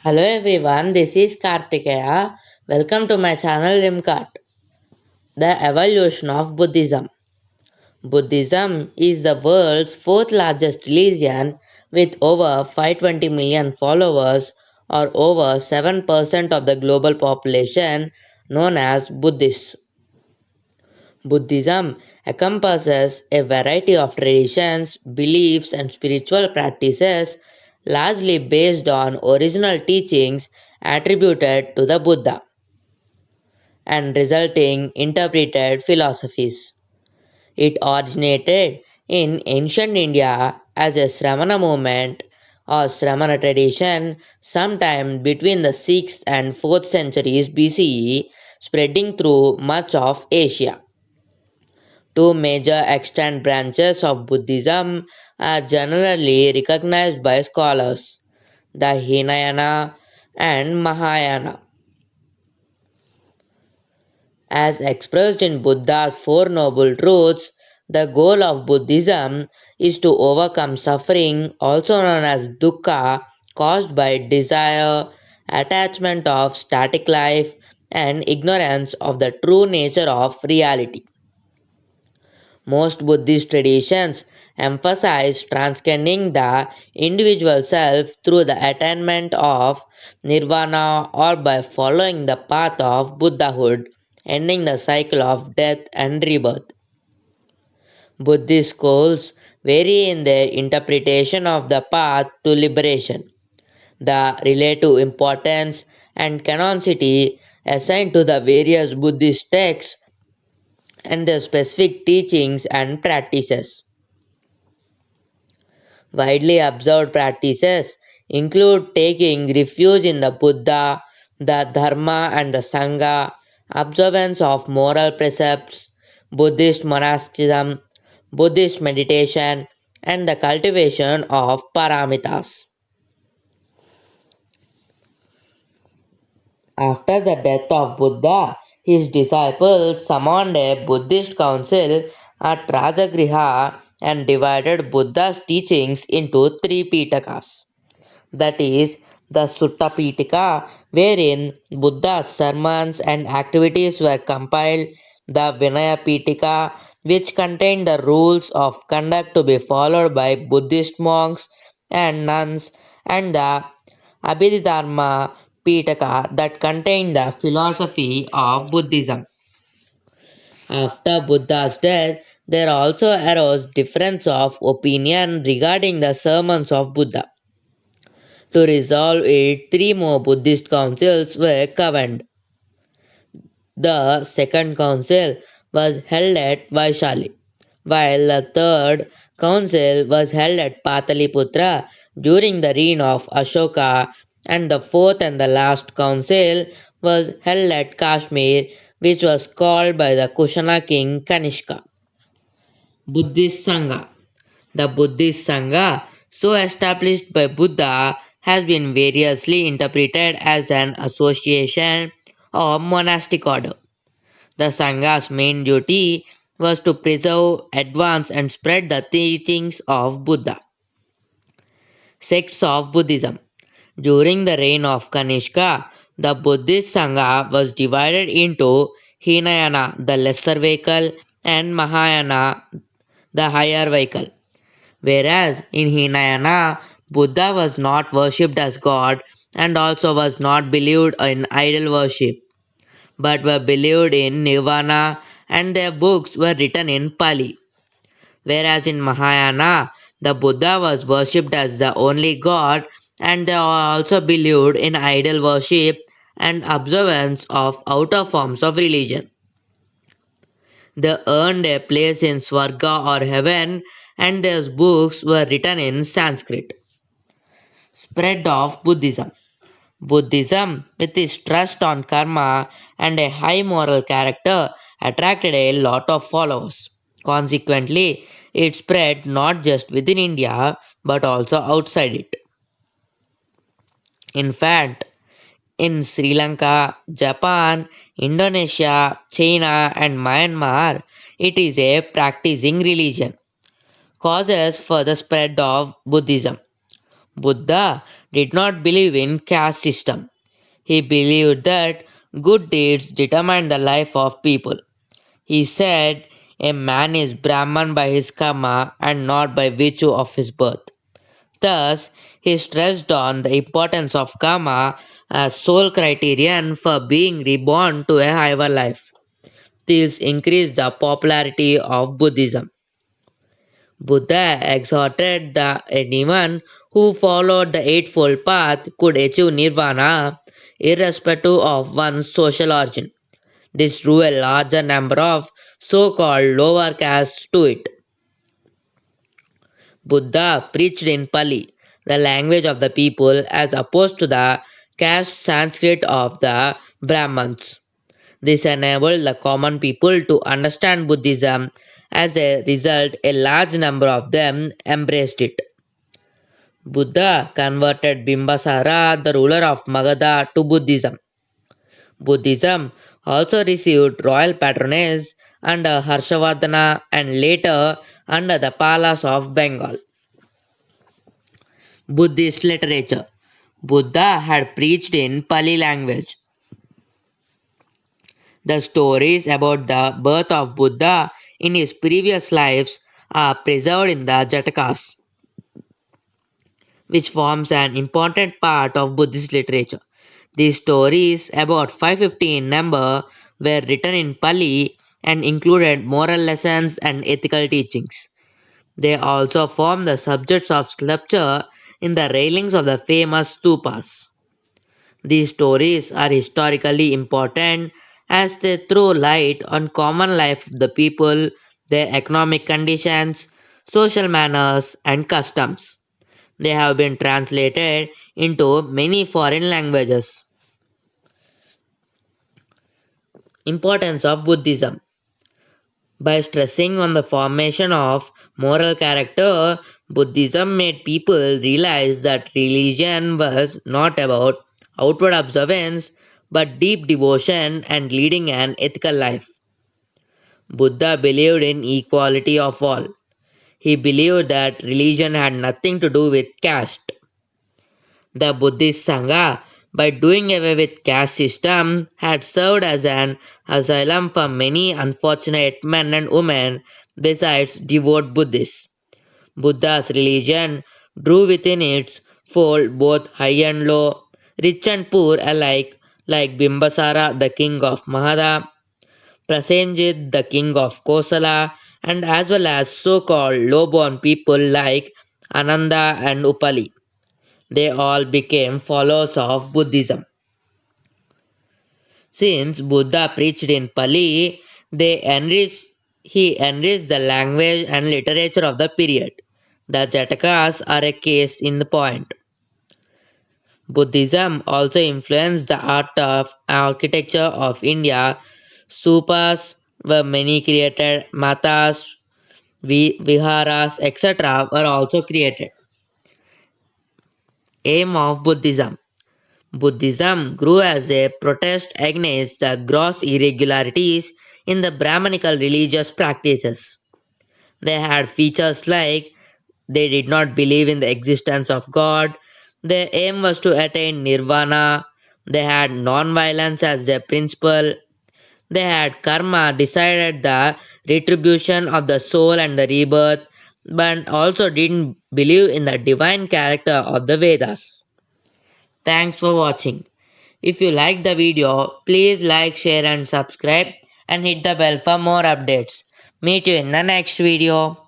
Hello everyone, this is Kartikeya. Welcome to my channel Rimkat. The evolution of Buddhism. Buddhism is the world's fourth largest religion with over 520 million followers or over 7% of the global population known as Buddhists. Buddhism encompasses a variety of traditions, beliefs, and spiritual practices largely based on original teachings attributed to the Buddha and resulting interpreted philosophies. It originated in ancient India as a Sramana movement or Sramana tradition sometime between the 6th and 4th centuries BCE, spreading through much of Asia. Two major extant branches of Buddhism are generally recognized by scholars, the Hinayana and Mahayana. As expressed in Buddha's Four Noble Truths, the goal of Buddhism is to overcome suffering, also known as dukkha, caused by desire, attachment of static life, and ignorance of the true nature of reality. Most Buddhist traditions emphasize transcending the individual self through the attainment of nirvana or by following the path of Buddhahood, ending the cycle of death and rebirth. Buddhist schools vary in their interpretation of the path to liberation. The relative importance and canonicity assigned to the various Buddhist texts and their specific teachings and practices. Widely observed practices include taking refuge in the Buddha, the Dharma, and the Sangha, observance of moral precepts, Buddhist monasticism, Buddhist meditation, and the cultivation of paramitas. After the death of Buddha, his disciples summoned a Buddhist council at Rajagriha and divided Buddha's teachings into three Pitakas. That is, the Sutta Pitaka, wherein Buddha's sermons and activities were compiled, the Vinaya Pitaka, which contained the rules of conduct to be followed by Buddhist monks and nuns, and the Abhidharma Pitaka, that contained the philosophy of Buddhism. After Buddha's death, there also arose difference of opinion regarding the sermons of Buddha. To resolve it, three more Buddhist councils were convened. The second council was held at Vaishali, while the third council was held at Pataliputra during the reign of Ashoka, and the fourth and the last council was held at Kashmir, which was called by the Kushana king Kanishka. Buddhist Sangha. The Buddhist Sangha, so established by Buddha, has been variously interpreted as an association or monastic order. The Sangha's main duty was to preserve, advance, and spread the teachings of Buddha. Sects of Buddhism. During the reign of Kanishka, the Buddhist Sangha was divided into Hinayana, the lesser vehicle, and Mahayana, the higher vehicle. Whereas in Hinayana, Buddha was not worshipped as God and also was not believed in idol worship, but were believed in Nirvana and their books were written in Pali. Whereas in Mahayana, the Buddha was worshipped as the only God and they are also believed in idol worship and observance of outer forms of religion. They earned a place in Swarga or heaven and their books were written in Sanskrit. Spread of Buddhism. Buddhism, with its trust on karma and a high moral character, attracted a lot of followers. Consequently, it spread not just within India but also outside it. In fact, in Sri Lanka, Japan, Indonesia, China, and Myanmar, it is a practicing religion. Causes for the spread of Buddhism. Buddha did not believe in caste system. He believed that good deeds determine the life of people. He said a man is Brahman by his karma and not by virtue of his birth. Thus, he stressed on the importance of karma as sole criterion for being reborn to a higher life. This increased the popularity of Buddhism. Buddha exhorted that anyone who followed the Eightfold Path could achieve nirvana irrespective of one's social origin. This drew a larger number of so called lower castes to it. Buddha preached in Pali, the language of the people, as opposed to the caste Sanskrit of the Brahmins. This enabled the common people to understand Buddhism. As a result, a large number of them embraced it. Buddha converted Bimbasara, the ruler of Magadha, to Buddhism. Buddhism also received royal patronage under Harshavardhana and later under the Palas of Bengal. Buddhist literature. Buddha had preached in Pali language. The stories about the birth of Buddha in his previous lives are preserved in the Jatakas, which forms an important part of Buddhist literature. These stories, about 550 in number, were written in Pali and included moral lessons and ethical teachings. They also form the subjects of sculpture in the railings of the famous stupas. These stories are historically important as they throw light on common life of the people, their economic conditions, social manners, and customs. They have been translated into many foreign languages. Importance of Buddhism. By stressing on the formation of moral character, Buddhism made people realize that religion was not about outward observance but deep devotion and leading an ethical life. Buddha believed in equality of all. He believed that religion had nothing to do with caste. The Buddhist Sangha, by doing away with caste system, had served as an asylum for many unfortunate men and women besides devout Buddhists. Buddha's religion drew within its fold both high and low, rich and poor alike, like Bimbasara, the king of Magadha, Prasenjit, the king of Kosala, and as well as so-called low-born people like Ananda and Upali. They all became followers of Buddhism. Since Buddha preached in Pali, he enriched the language and literature of the period. The Jatakas are a case in the point. Buddhism also influenced the art of architecture of India. Stupas were many created, matas, viharas, etc. were also created. Aim of Buddhism. Buddhism grew as a protest against the gross irregularities in the Brahmanical religious practices. They had features like they did not believe in the existence of God, their aim was to attain nirvana, they had non-violence as their principle, they had karma decided the retribution of the soul and the rebirth, but also didn't believe in the divine character of the Vedas. Thanks for watching. If you liked the video, please like, share and subscribe and hit the bell for more updates. Meet you in the next video.